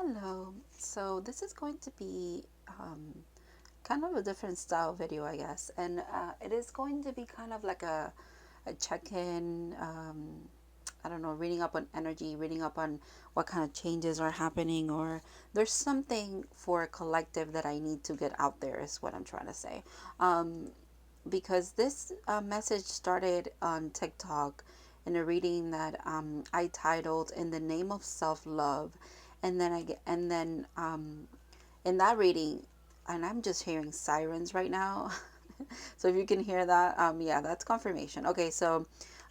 Hello. So this is going to be kind of a different style video, I guess, and it is going to be kind of like a check-in. I don't know, reading up on energy, reading up on what kind of changes are happening, or there's something for a collective that I need to get out there, is what I'm trying to say. Because this message started on TikTok in a reading that I titled "In the Name of Self-Love," and then in that reading, and I'm just hearing sirens right now. So if you can hear that, yeah, that's confirmation. Okay, so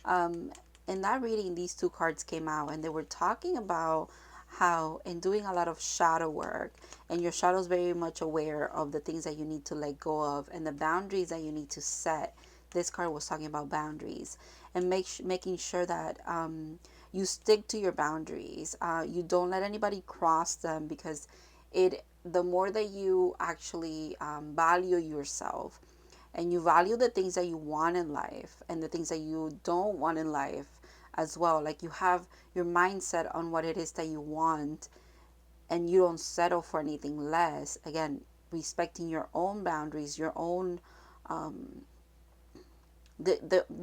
um, in that reading, these two cards came out, and they were talking about how in doing a lot of shadow work, and your shadow is very much aware of the things that you need to let go of and the boundaries that you need to set. This card was talking about boundaries and making sure that you stick to your boundaries. You don't let anybody cross them, because the more that you actually value yourself, and you value the things that you want in life and the things that you don't want in life as well, like you have your mindset on what it is that you want, and you don't settle for anything less, again, respecting your own boundaries, your own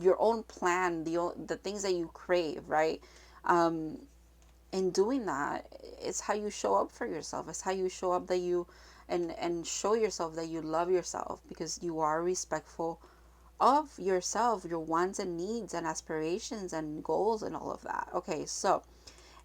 your own plan, the things that you crave, right? In doing that, it's how you show up for yourself. It's how you show up that you and show yourself that you love yourself, because you are respectful of yourself, your wants and needs and aspirations and goals and all of that. Okay, so,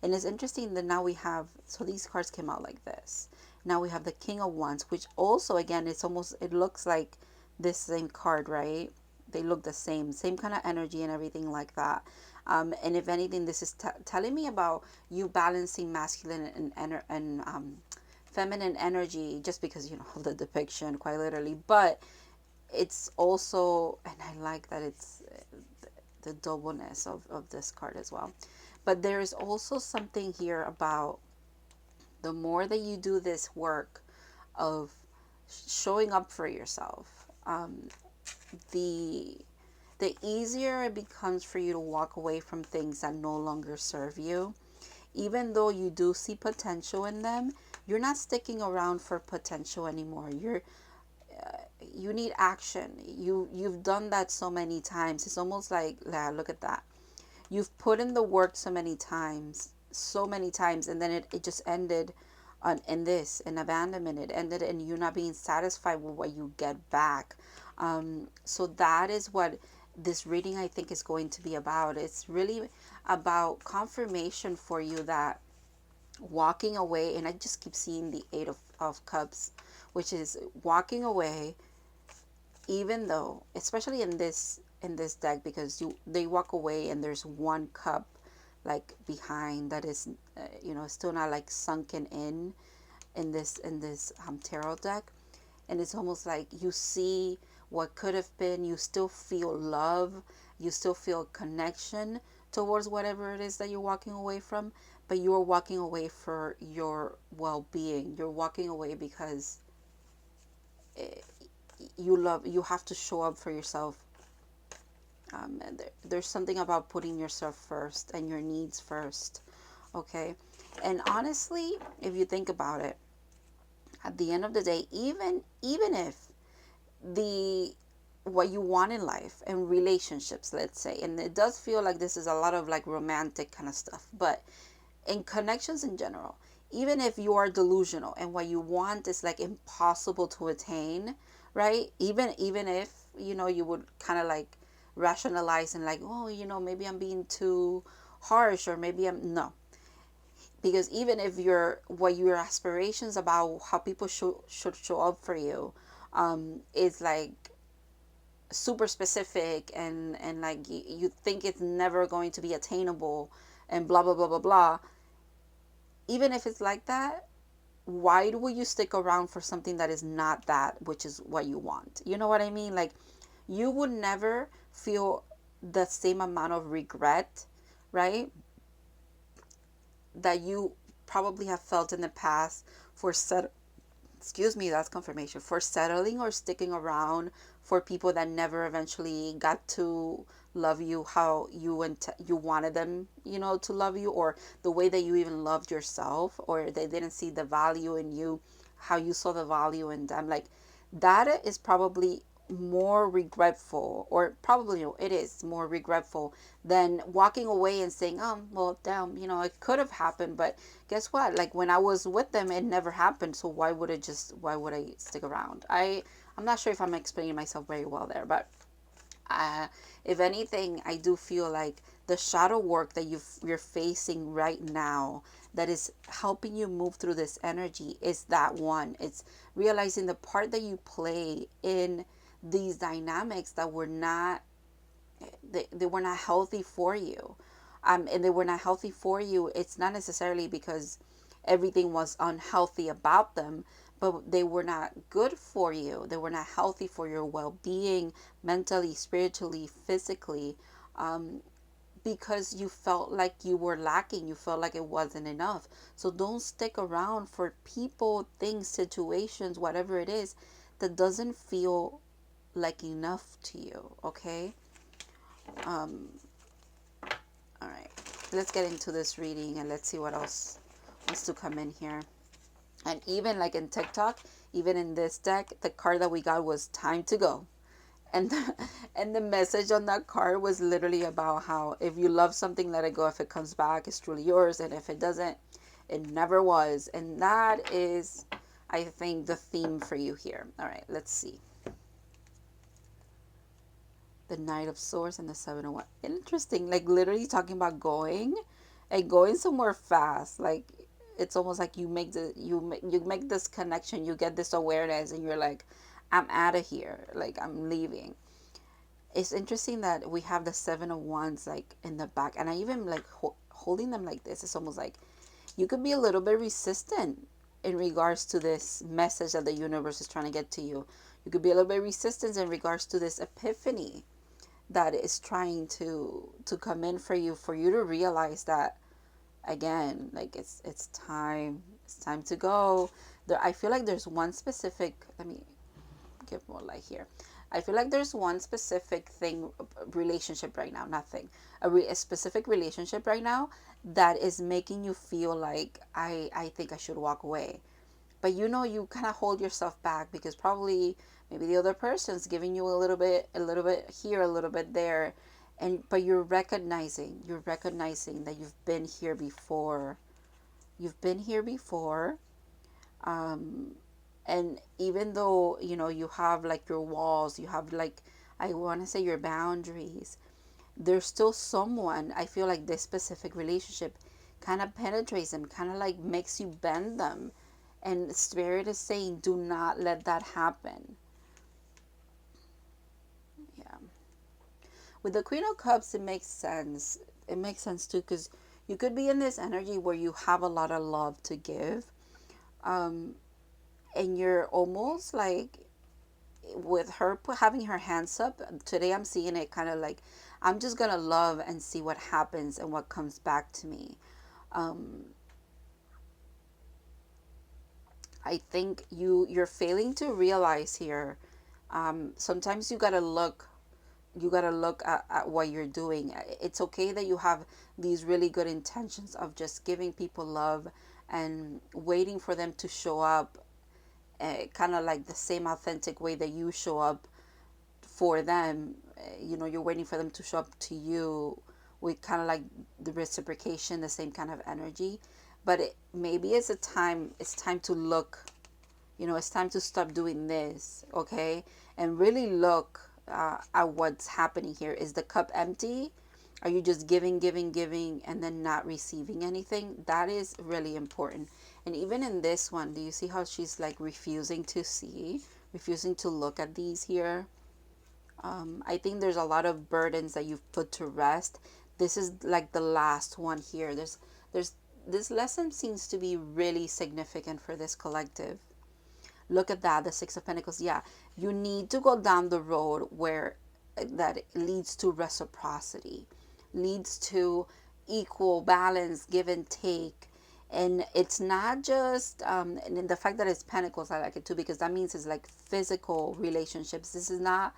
and it's interesting that now we have, so these cards came out like this. Now we have the King of Wands, which also, again, it looks like this same card, right? They look the same kind of energy and everything like that. And if anything, this is telling me about you balancing masculine and feminine energy, just because, of the depiction, quite literally. But it's also, and I like that it's the doubleness of this card as well. But there is also something here about the more that you do this work of showing up for yourself, the the easier it becomes for you to walk away from things that no longer serve you. Even though you do see potential in them, you're not sticking around for potential anymore. You need action. You've done that so many times. It's almost like, yeah, look at that. You've put in the work so many times, and then it just ended in this, in abandonment. It ended in you not being satisfied with what you get back. So that is what this reading, I think, is going to be about. It's really about confirmation for you that walking away, and I just keep seeing the Eight of Cups, which is walking away, even though, especially in this deck, because they walk away and there's one cup like behind that is still not like sunken in this tarot deck. And it's almost like you see what could have been. You still feel love, you still feel connection towards whatever it is that you're walking away from, but you're walking away for your well-being. You're walking away because you have to show up for yourself. And there's something about putting yourself first and your needs first. Okay, and honestly, if you think about it, at the end of the day, even if the what you want in life and relationships, let's say, and it does feel like this is a lot of like romantic kind of stuff, but in connections in general, even if you are delusional and what you want is like impossible to attain, right? Even if you would kind of like rationalize and like, oh, maybe I'm being too harsh, or maybe I'm no. Because even if your aspirations about how people should show up for you is like super specific, and like you think it's never going to be attainable, and blah blah blah blah blah, even if it's like that, why do you stick around for something that is not that, which is what you want? You know what I mean? Like, you would never feel the same amount of regret, right, that you probably have felt in the past for excuse me, that's confirmation, for settling or sticking around for people that never eventually got to love you how you wanted them, to love you, or the way that you even loved yourself, or they didn't see the value in you how you saw the value in them. Like, that is probably more regretful, or probably, it is more regretful than walking away and saying, oh, well, damn, it could have happened, but guess what, like, when I was with them, it never happened, so why would I stick around? I'm not sure if I'm explaining myself very well there, but if anything, I do feel like the shadow work that you're facing right now, that is helping you move through this energy, is that one. It's realizing the part that you play in these dynamics that were not, they were not healthy for you. And they were not healthy for you. It's not necessarily because everything was unhealthy about them, but they were not good for you. They were not healthy for your well-being, mentally, spiritually, physically, because you felt like you were lacking. You felt like it wasn't enough. So don't stick around for people, things, situations, whatever it is, that doesn't feel like enough to you. Okay. All right, let's get into this reading and let's see what else wants to come in here. And even like in TikTok, even in this deck, the card that we got was time to go. And and the message on that card was literally about how if you love something, let it go. If it comes back, it's truly yours. And if it doesn't, it never was. And that is, I think, the theme for you here. All right, let's see. The Knight of Swords and the Seven of Wands. Interesting. Like, literally talking about going and going somewhere fast. Like, it's almost like you make this connection, you get this awareness, and you're like, I'm out of here. Like, I'm leaving. It's interesting that we have the Seven of Wands like in the back, and I even like holding them like this. It's almost like you could be a little bit resistant in regards to this message that the universe is trying to get to you. You could be a little bit resistant in regards to this epiphany that is trying to come in for you to realize that, again, like, it's time to go. I feel like there's one specific, let me give more light here. I feel like there's one specific thing, relationship right now, nothing, a specific relationship right now that is making you feel like I think I should walk away. But you kind of hold yourself back because probably maybe the other person's giving you a little bit here, a little bit there, but you're recognizing that you've been here before. You've been here before. And even though you have like your walls, you have like, I want to say, your boundaries, there's still someone. I feel like this specific relationship kind of penetrates them, kind of like makes you bend them. And Spirit is saying, do not let that happen. Yeah. With the Queen of Cups, it makes sense. It makes sense too, because you could be in this energy where you have a lot of love to give. And you're almost like, with her having her hands up, today I'm seeing it kind of like, I'm just going to love and see what happens and what comes back to me. I think you're failing to realize here. Sometimes you gotta look at what you're doing. It's okay that you have these really good intentions of just giving people love and waiting for them to show up, kind of like the same authentic way that you show up for them. You're waiting for them to show up to you with kind of like the reciprocation, the same kind of energy. But maybe it's time to look. It's time to stop doing this, okay? And really look at what's happening here. Is the cup empty? Are you just giving, and then not receiving anything? That is really important. And even in this one, do you see how she's like refusing to look at these here? I think there's a lot of burdens that you've put to rest. This is like the last one here. There's this lesson seems to be really significant for this collective. Look at that, the Six of Pentacles. Yeah, you need to go down the road where that leads to reciprocity, leads to equal balance, give and take. And it's not just and the fact that it's pentacles, I like it too, because that means it's like physical relationships. This is not,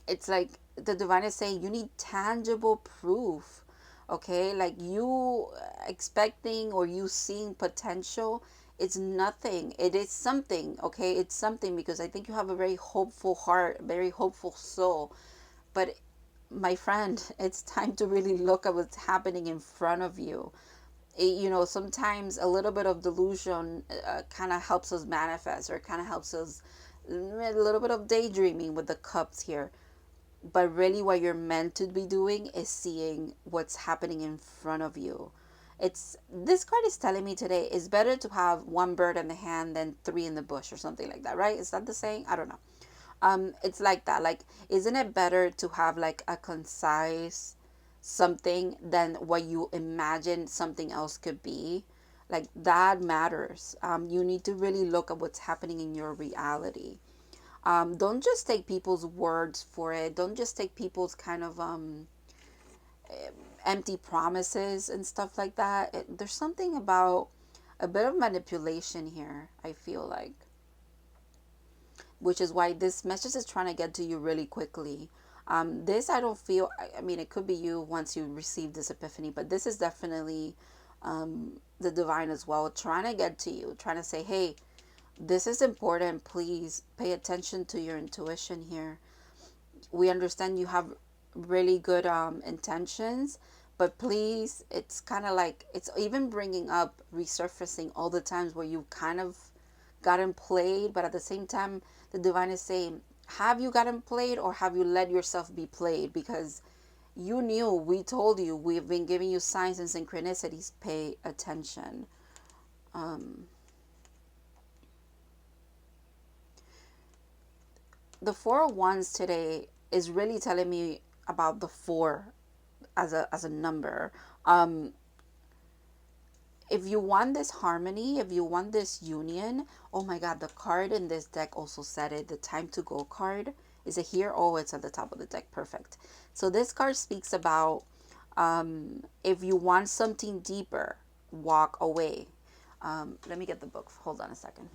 it's like the divine is saying you need tangible proof. Okay, like you expecting or you seeing potential, it's nothing. It is something. Okay, it's something, because I think you have a very hopeful heart, very hopeful soul. But my friend, it's time to really look at what's happening in front of you. Sometimes a little bit of delusion kind of helps us manifest, or kind of helps us a little bit of daydreaming with the cups here. But really, what you're meant to be doing is seeing what's happening in front of you. It's This card is telling me today it's better to have one bird in the hand than three in the bush, or something like that, right? Is that the saying? I don't know. It's like that. Like, isn't it better to have like a concise something than what you imagine something else could be? Like, that matters. You need to really look at what's happening in your reality. Don't just take people's words for it. Don't just take people's kind of empty promises and stuff like that. There's something about a bit of manipulation here, I feel like, which is why this message is trying to get to you really quickly. This, I don't feel, I mean, it could be you once you receive this epiphany, but this is definitely the divine as well, trying to get to you, trying to say, hey, this is important. Please pay attention to your intuition here. We understand you have really good intentions, but please, it's kind of like, it's even bringing up, resurfacing all the times where you kind of gotten played, but at the same time, the divine is saying, have you gotten played, or have you let yourself be played? Because you knew, we told you, we've been giving you signs and synchronicities. Pay attention. The Four of Wands today is really telling me about the four as a number. If you want this harmony, if you want this union, oh my God, the card in this deck also said it. The time to go card. Is it here? Oh, it's at the top of the deck. Perfect. So this card speaks about if you want something deeper, walk away. Let me get the book. Hold on a second.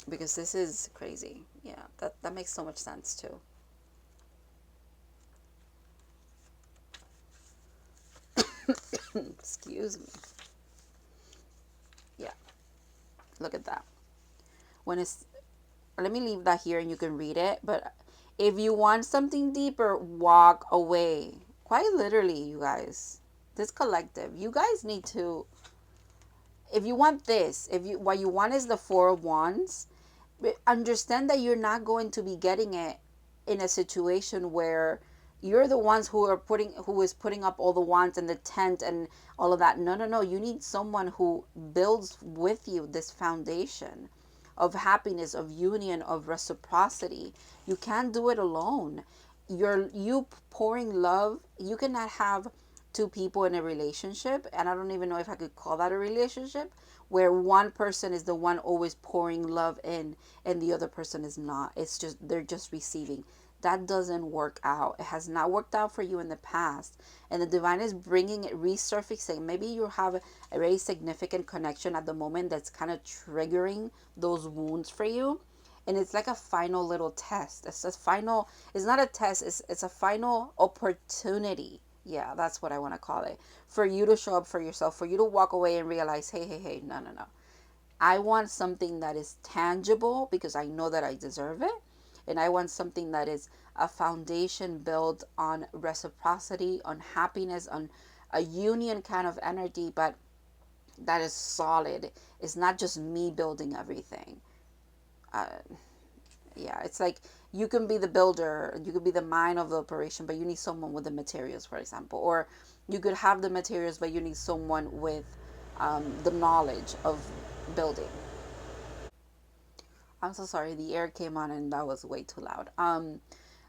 Because this is crazy. Yeah, that makes so much sense too. Excuse me. Yeah, look at that. When it's, let me leave that here and you can read it. But if you want something deeper, walk away. Quite literally, you guys. This collective, you guys need to, if you want this, if you, what you want is the Four of Wands, understand that you're not going to be getting it in a situation where you're the ones who is putting up all the wands and the tent and all of that. No, no, no. You need someone who builds with you this foundation of happiness, of union, of reciprocity. You can't do it alone. You pouring love. You cannot have two people in a relationship, and I don't even know if I could call that a relationship, where one person is the one always pouring love in and the other person is not. It's just, they're just receiving. That doesn't work out. It has not worked out for you in the past, and the divine is bringing it, resurfacing. Maybe you have a very significant connection at the moment that's kind of triggering those wounds for you, and it's like a final little test. It's a final, it's not a test, it's a final opportunity. Yeah, that's what I want to call it. For you to show up for yourself, for you to walk away and realize, hey, hey, hey, no, no, no. I want something that is tangible because I know that I deserve it. And I want something that is a foundation built on reciprocity, on happiness, on a union kind of energy, but that is solid. It's not just me building everything. Uh, yeah, it's like you can be the builder, you could be the mind of the operation, but you need someone with the materials, for example. Or you could have the materials, but you need someone with the knowledge of building. I'm so sorry, the air came on and that was way too loud.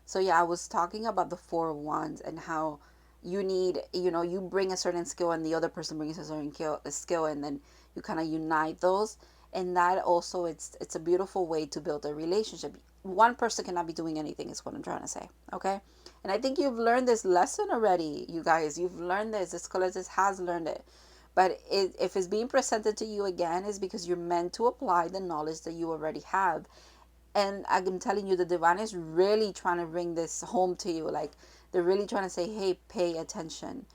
So yeah, I was talking about the Four of Wands and how you need, you bring a certain skill and the other person brings a certain skill, and then you kind of unite those. And that also, it's a beautiful way to build a relationship. One person cannot be doing anything is what I'm trying to say. Okay. And I think you've learned this lesson already, you guys. You've learned this. This collective has learned it. But if it's being presented to you again, it's because you're meant to apply the knowledge that you already have. And I'm telling you, the divine is really trying to bring this home to you. Like, they're really trying to say, hey, pay attention.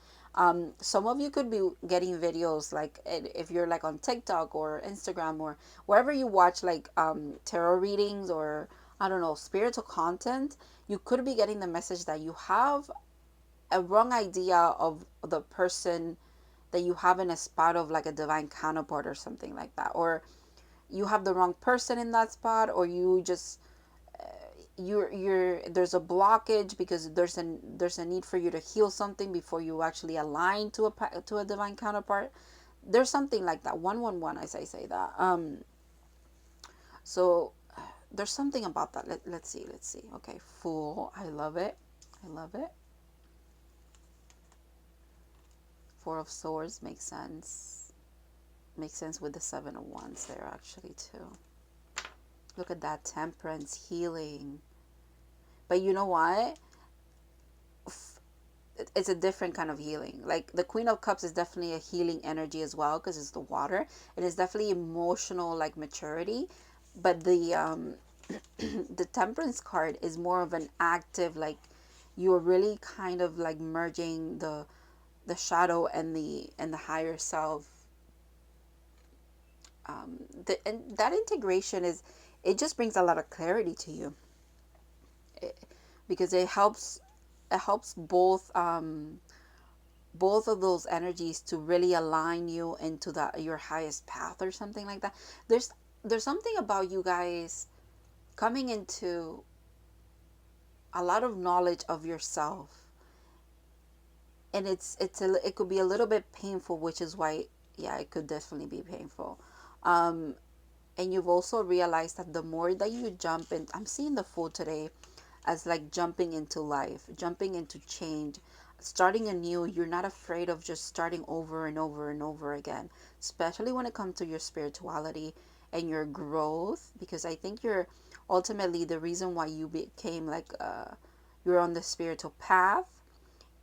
Some of you could be getting videos, like if you're like on TikTok or Instagram or wherever you watch like tarot readings or I don't know, spiritual content. You could be getting the message that you have a wrong idea of the person that you have in a spot of like a divine counterpart or something like that, or you have the wrong person in that spot, or you just you're there's a blockage because there's a need for you to heal something before you actually align to a divine counterpart. There's something like that. 111, as I say that. So there's something about that. Let's see. Okay, Fool. I love it. I love it. Four of Swords makes sense. Makes sense with the Seven of Wands there actually too. Look at that. Temperance, healing. But you know what? It's a different kind of healing. Like the Queen of Cups is definitely a healing energy as well because it's the water. And it's definitely emotional, like maturity. But the the Temperance card is more of an active, like you're really kind of like merging the shadow and the higher self. And that integration is, it just brings a lot of clarity to you, because it helps both of those energies to really align you into your highest path or something like that. There's something about you guys coming into a lot of knowledge of yourself, and it could be a little bit painful, which is why, yeah, it could definitely be painful. um and you've also realized that the more that you jump in, I'm seeing the Fool today as like jumping into life, jumping into change, starting anew. You're not afraid of just starting over and over and over again, especially when it comes to your spirituality and your growth, because I think you're ultimately the reason why you became like you're on the spiritual path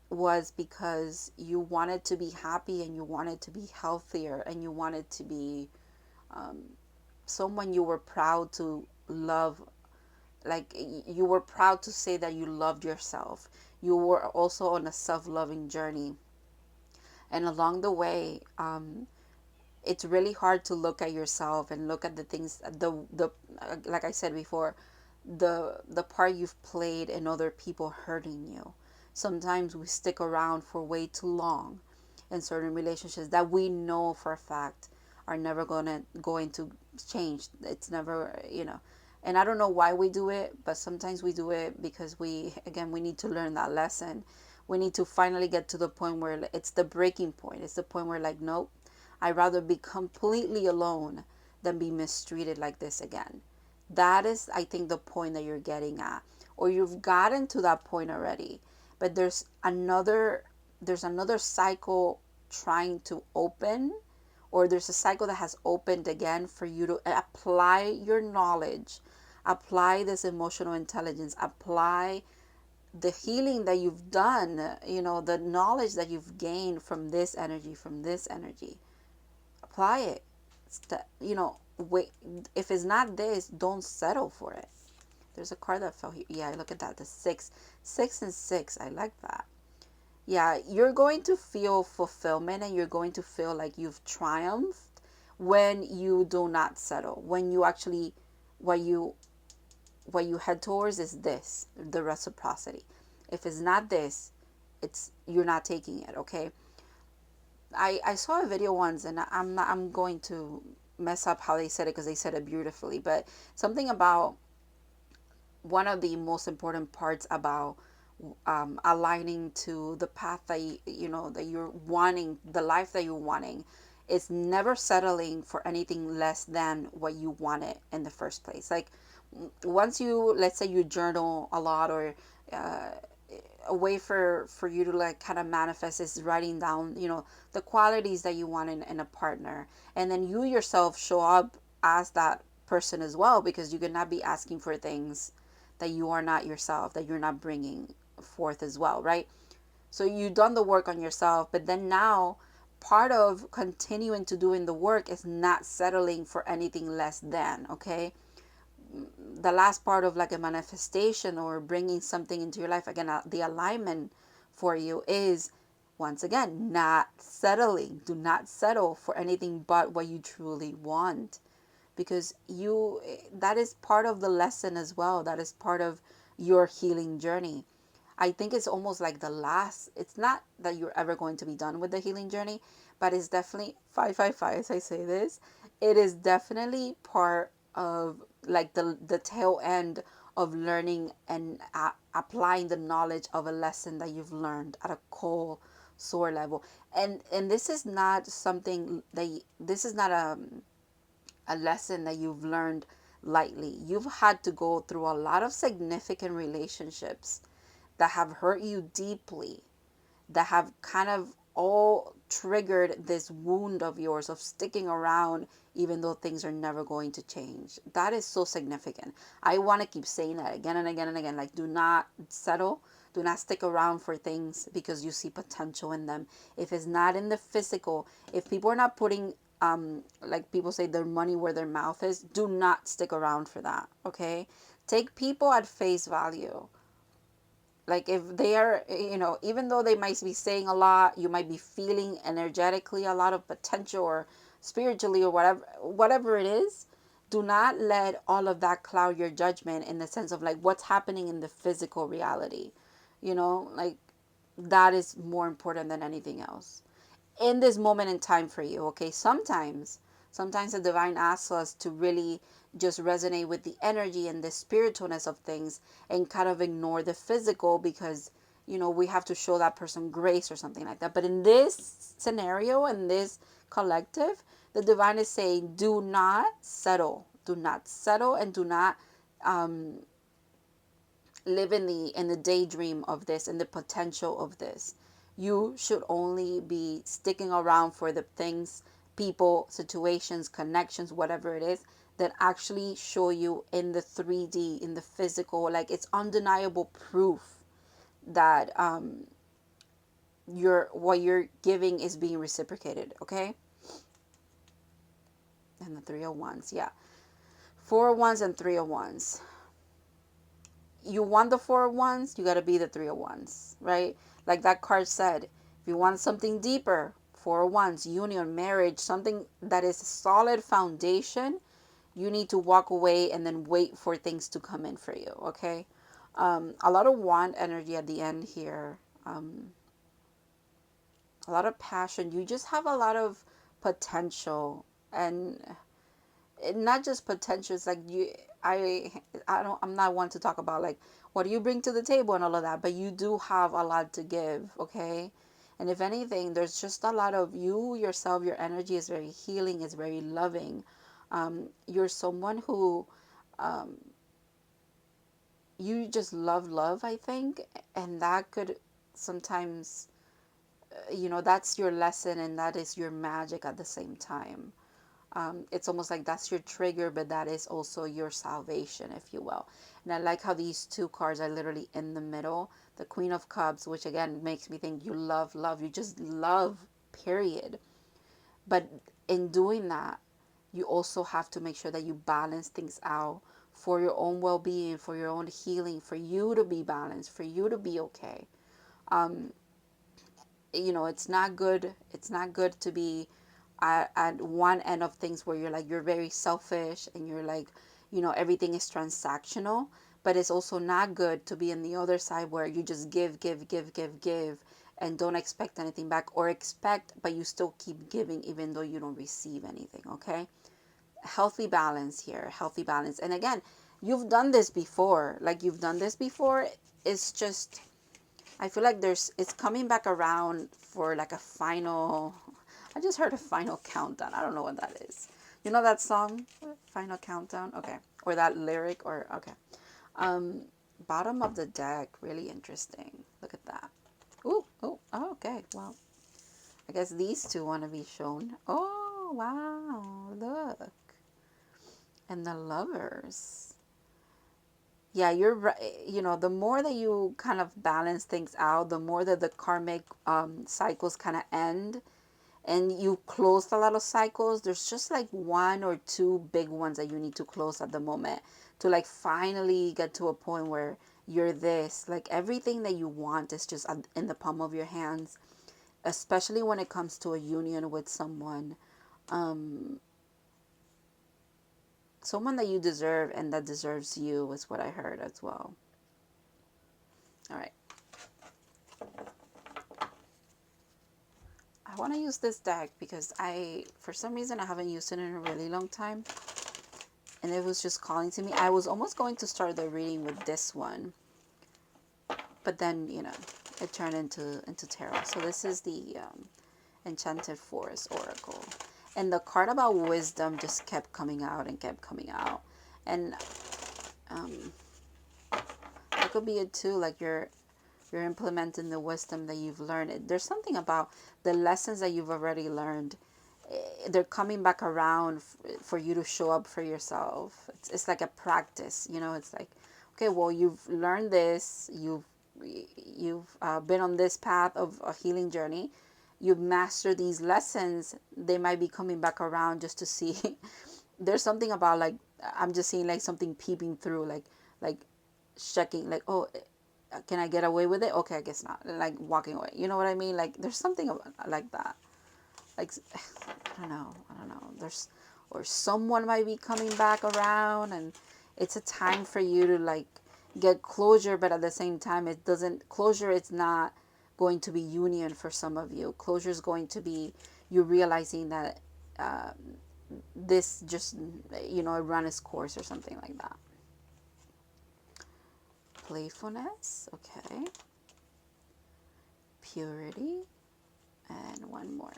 was because you wanted to be happy and you wanted to be healthier and you wanted to be um, someone you were proud to love. Like you were proud to say that you loved yourself. You were also on a self-loving journey, and along the way, it's really hard to look at yourself and look at the things, the like I said before, the part you've played in other people hurting you. Sometimes we stick around for way too long in certain relationships that we know for a fact are never going to change. It's never, and I don't know why we do it, but sometimes we do it because we need to learn that lesson. We need to finally get to the point where it's the breaking point. It's the point where, like, nope, I'd rather be completely alone than be mistreated like this again. That is, I think, the point that you're getting at, or you've gotten to that point already. But there's another cycle trying to open, or there's a cycle that has opened again for you to apply your knowledge, apply this emotional intelligence, apply the healing that you've done, the knowledge that you've gained from this energy, apply it. Wait, if it's not this, don't settle for it. There's a card that fell here. Yeah, look at that. The six and six. I like that. Yeah, you're going to feel fulfillment and you're going to feel like you've triumphed when you do not settle. When you actually, what you head towards is this, the reciprocity. If it's not this, you're not taking it, okay? I saw a video once, and I'm going to mess up how they said it because they said it beautifully, but something about one of the most important parts about aligning to the path that that you're wanting, the life that you're wanting, is never settling for anything less than what you wanted in the first place. Like once let's say you journal a lot, or a way for you to like kind of manifest is writing down the qualities that you want in a partner, and then you yourself show up as that person as well, because you cannot be asking for things that you are not yourself, that you're not bringing forth as well, right? So you've done the work on yourself, but then now part of continuing to doing the work is not settling for anything less than, okay? The last part of like a manifestation or bringing something into your life, again, the alignment for you is, once again, not settling. Do not settle for anything but what you truly want, because that is part of the lesson as well. That is part of your healing journey. I think it's almost like the last, it's not that you're ever going to be done with the healing journey, but it's definitely 555 as I say this. It is definitely part of like the tail end of learning and applying the knowledge of a lesson that you've learned at a core soul level. And this is not something that this is not a lesson that you've learned lightly. You've had to go through a lot of significant relationships that have hurt you deeply, that have kind of all triggered this wound of yours of sticking around even though things are never going to change. That is so significant. I want to keep saying that again and again and again. Like, do not settle. Do not stick around for things because you see potential in them. If it's not in the physical, if people are not putting like people say, their money where their mouth is, do not stick around for that. Okay? Take people at face value. Like, if they are, even though they might be saying a lot, you might be feeling energetically a lot of potential or spiritually or whatever it is, do not let all of that cloud your judgment in the sense of like what's happening in the physical reality. Like, that is more important than anything else in this moment in time for you. Okay, sometimes the divine asks us to really just resonate with the energy and the spiritualness of things and kind of ignore the physical because we have to show that person grace or something like that. But in this scenario, in this collective, the divine is saying, do not settle, and do not live in the daydream of this and the potential of this. You should only be sticking around for the things, people, situations, connections, whatever it is, that actually show you in the 3D, in the physical. Like, it's undeniable proof that what you're giving is being reciprocated. Okay. And the 301s, yeah, 401s and 301s. You want the 401s, you got to be the 301s, right? Like that card said, if you want something deeper, 401s, union, marriage, something that is a solid foundation, you need to walk away and then wait for things to come in for you, okay? A lot of want energy at the end here. A lot of passion. You just have a lot of potential, and not just potential. It's like I'm not one to talk about like what do you bring to the table and all of that, but you do have a lot to give, okay? And if anything, there's just a lot of you yourself. Your energy is very healing, is very loving. You're someone who you just love, I think, and that could sometimes that's your lesson and that is your magic at the same time. It's almost like that's your trigger, but that is also your salvation, if you will. And I like how these two cards are literally in the middle. The Queen of Cups, which again makes me think you love, you just love, period. But in doing that, you also have to make sure that you balance things out for your own well-being, for your own healing, for you to be balanced, for you to be okay. It's not good. It's not good to be at one end of things where you're very selfish and you're like, everything is transactional. But it's also not good to be in the other side where you just give, and don't expect anything back, or expect, but you still keep giving even though you don't receive anything, okay? Healthy balance here, healthy balance. And again, you've done this before. It's just, I feel like it's coming back around for like a final. I just heard a final countdown. I don't know what that is. You know that song, Final Countdown? Okay. Or that lyric, or okay. Bottom of the deck, really interesting. Look at that. Oh, okay. Well, I guess these two want to be shown. Oh, wow. Look. And the Lovers. Yeah, you're right. You know, the more that you kind of balance things out, the more that the karmic cycles kind of end, and you closed a lot of cycles. There's just like one or two big ones that you need to close at the moment to like finally get to a point where you're this. Like everything that you want is just in the palm of your hands, especially when it comes to a union with someone. Um, Someone that you deserve and that deserves you is what I heard as well. All right. I want to use this deck because for some reason, I haven't used it in a really long time. And it was just calling to me. I was almost going to start the reading with this one. But then, it turned into tarot. So this is the Enchanted Forest Oracle. And the card about wisdom just kept coming out and kept coming out. And that could be it too. Like you're implementing the wisdom that you've learned. There's something about the lessons that you've already learned. They're coming back around for you to show up for yourself. It's like a practice, it's like, okay, well, you've learned this, you've been on this path of a healing journey, you've mastered these lessons. They might be coming back around just to see. There's something about, like, I'm just seeing like something peeping through, like checking, like, oh, can I get away with it? Okay, I guess not. Like walking away, you know what I mean? Like there's something like that. Like, I don't know. Or someone might be coming back around, and it's a time for you to like get closure, but at the same time, closure. It's not going to be union for some of you. Closure is going to be you realizing that uh, this just, it run its course or something like that. Playfulness, okay. Purity, and one more.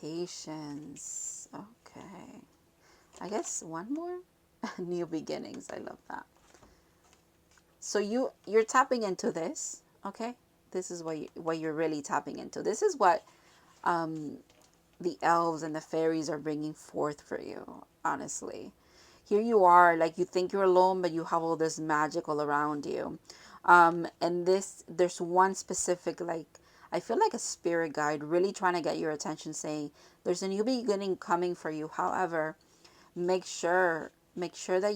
Patience, okay. I guess one more. New beginnings, I love that. So you're tapping into this, okay? This is what you're really tapping into. This is what the elves and the fairies are bringing forth for you, honestly. Here you are, like you think you're alone, but you have all this magic all around you. And there's one specific, like, I feel like a spirit guide really trying to get your attention, saying there's a new beginning coming for you. However, make sure that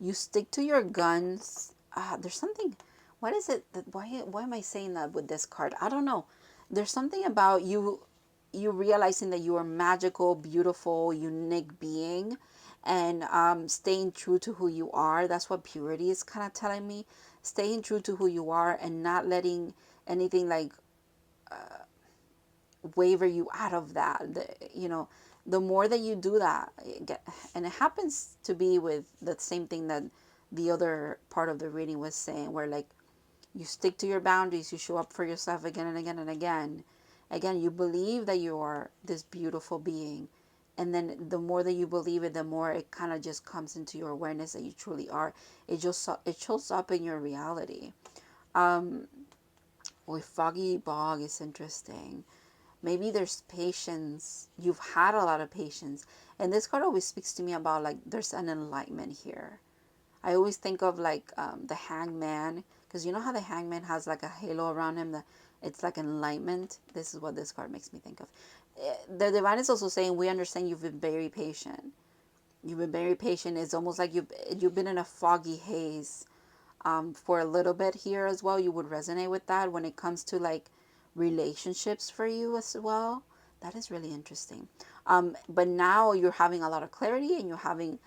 you stick to your guns. There's something. What is it? Why am I saying that with this card? I don't know. There's something about you realizing that you are magical, beautiful, unique being, and staying true to who you are. That's what purity is kind of telling me. Staying true to who you are and not letting anything like waver you out of that. The more that you do that, and it happens to be with the same thing that the other part of the reading was saying, where like you stick to your boundaries, you show up for yourself again and again and again. Again, you believe that you are this beautiful being. And then the more that you believe it, the more it kind of just comes into your awareness that you truly are. It shows up in your reality. With Foggy Bog is interesting. Maybe there's patience. You've had a lot of patience. And this card always speaks to me about like there's an enlightenment here. I always think of like the hangman, because you know how the hangman has like a halo around him, that it's like enlightenment. This is what this card makes me think of. The divine is also saying, we understand you've been very patient. You've been very patient. It's almost like you've been in a foggy haze for a little bit here as well. You would resonate with that when it comes to like relationships for you as well. That is really interesting. But now you're having a lot of clarity, and you're having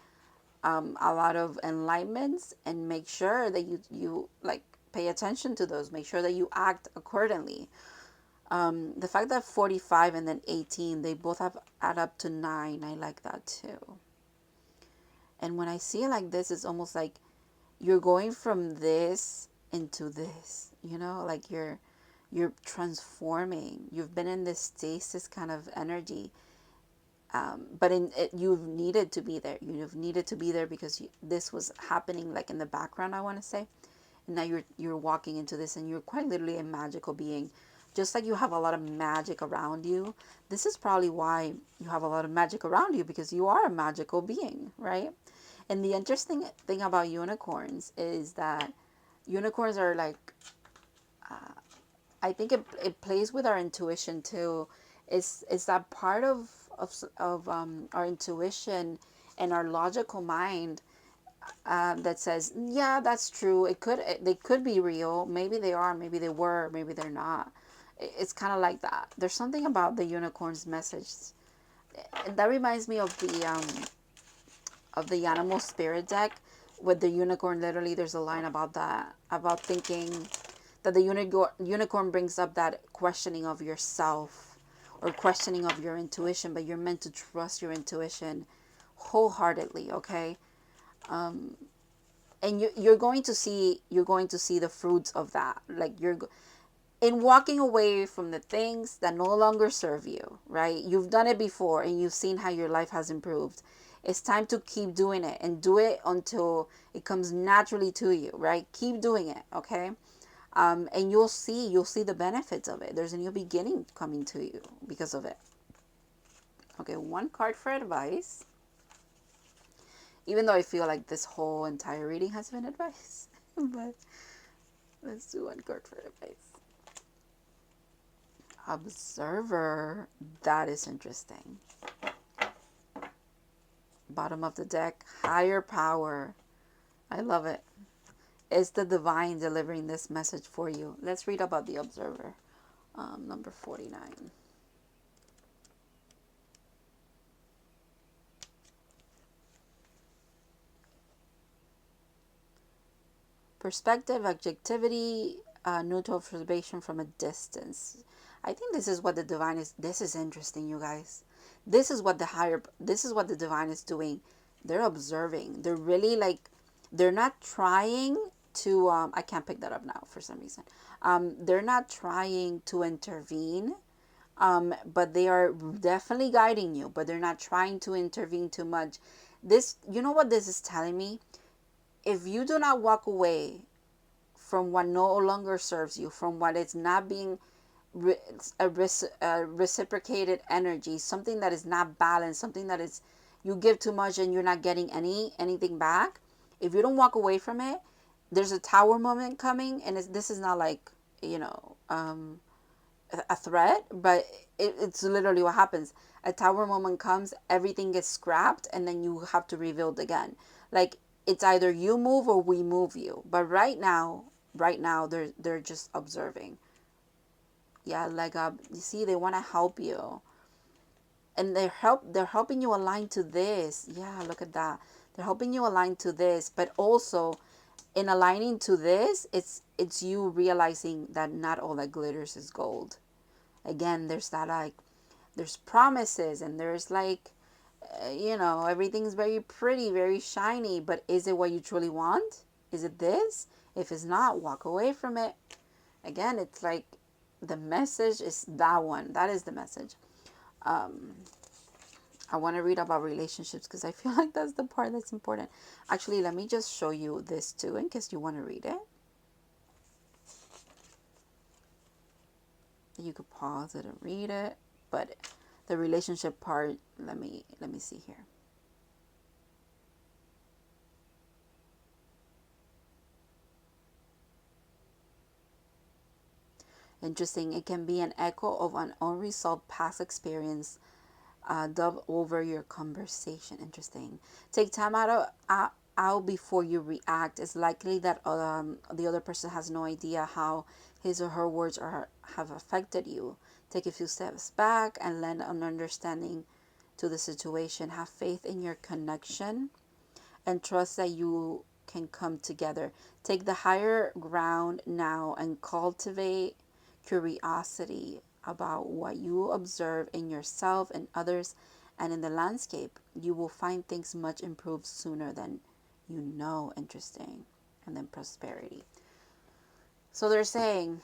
a lot of enlightenments, and make sure that you like pay attention to those. Make sure that you act accordingly. The fact that 45 and then 18, they both have add up to 9. I like that too. And when I see it like this, it's almost like you're going from this into this, like you're transforming. You've been in this stasis kind of energy. But you've needed to be there. You've needed to be there because this was happening like in the background, I want to say. And now you're walking into this, and you're quite literally a magical being. Just like you have a lot of magic around you. This is probably why you have a lot of magic around you, because you are a magical being, right? And the interesting thing about unicorns is that unicorns are like, I think it plays with our intuition too. It's that part of our intuition and our logical mind that says, yeah, that's true. They could be real. Maybe they are. Maybe they were. Maybe they're not. It's kind of like that. There's something about the unicorn's message, and that reminds me of the animal spirit deck with the unicorn. Literally, there's a line about that, about thinking that the unicorn brings up that questioning of yourself or questioning of your intuition, but you're meant to trust your intuition wholeheartedly. Okay. And you're going to see the fruits of that. Like, you're in walking away from the things that no longer serve you, right? You've done it before and you've seen how your life has improved. It's time to keep doing it, and do it until it comes naturally to you, right? Keep doing it. Okay. And you'll see the benefits of it. There's a new beginning coming to you because of it. Okay, one card for advice. Even though I feel like this whole entire reading has been advice. But let's do one card for advice. Observer. That is interesting. Bottom of the deck. Higher power. I love it. It's the divine delivering this message for you. Let's read about the observer. Number 49. Perspective, objectivity, neutral observation from a distance. I think this is what the divine is. This is interesting, you guys. This is what the divine is doing. They're observing. They're really like, they're not trying to, I can't pick that up now for some reason. They're not trying to intervene, but they are definitely guiding you, but they're not trying to intervene too much. This, you know what this is telling me? If you do not walk away from what no longer serves you, from what is not being a reciprocated energy, something that is not balanced, something that is, you give too much and you're not getting anything back. If you don't walk away from it, there's a tower moment coming, and this is not like, a threat, but it's literally what happens. A tower moment comes, everything gets scrapped, and then you have to rebuild again. Like, it's either you move or we move you. But right now, they're just observing. Yeah, like, you see, they want to help you, and they're helping you align to this. Yeah, look at that. They're helping you align to this, but also in aligning to this, it's you realizing that not all that glitters is gold. Again, there's that, like, there's promises, and there's like, everything's very pretty, very shiny, but is it what you truly want? Is it this? If it's not, walk away from it. Again, it's like, the message is that one. That is the message. I want to read about relationships because I feel like that's the part that's important. Actually, let me just show you this too in case you want to read it. You could pause it and read it, but the relationship part, let me see here. Interesting. It can be an echo of an unresolved past experience, dub over your conversation. Interesting. Take time out before you react. It's likely that the other person has no idea how his or her words have affected you. Take a few steps back and lend an understanding to the situation. Have faith in your connection and trust that you can come together. Take the higher ground now and cultivate curiosity about what you observe in yourself and others and in the landscape. You will find things much improved sooner than you know. Interesting. And then prosperity. So they're saying,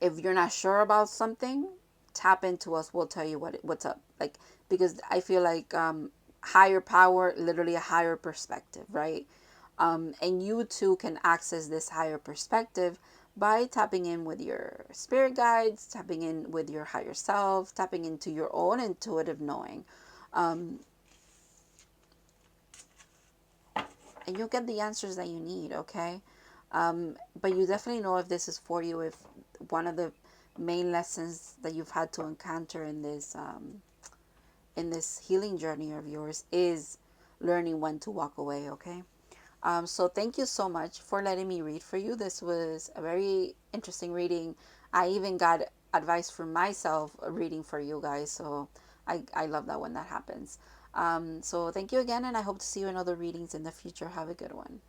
if you're not sure about something, tap into us. We'll tell you what's up. Like, because I feel like, higher power, literally a higher perspective, right? And you too can access this higher perspective by tapping in with your spirit guides, tapping in with your higher self, tapping into your own intuitive knowing. and you'll get the answers that you need, okay? But you definitely know if this is for you, if one of the main lessons that you've had to encounter in this healing journey of yours is learning when to walk away, okay? So thank you so much for letting me read for you. This was a very interesting reading. I even got advice for myself reading for you guys. So I love that when that happens. So thank you again, and I hope to see you in other readings in the future. Have a good one.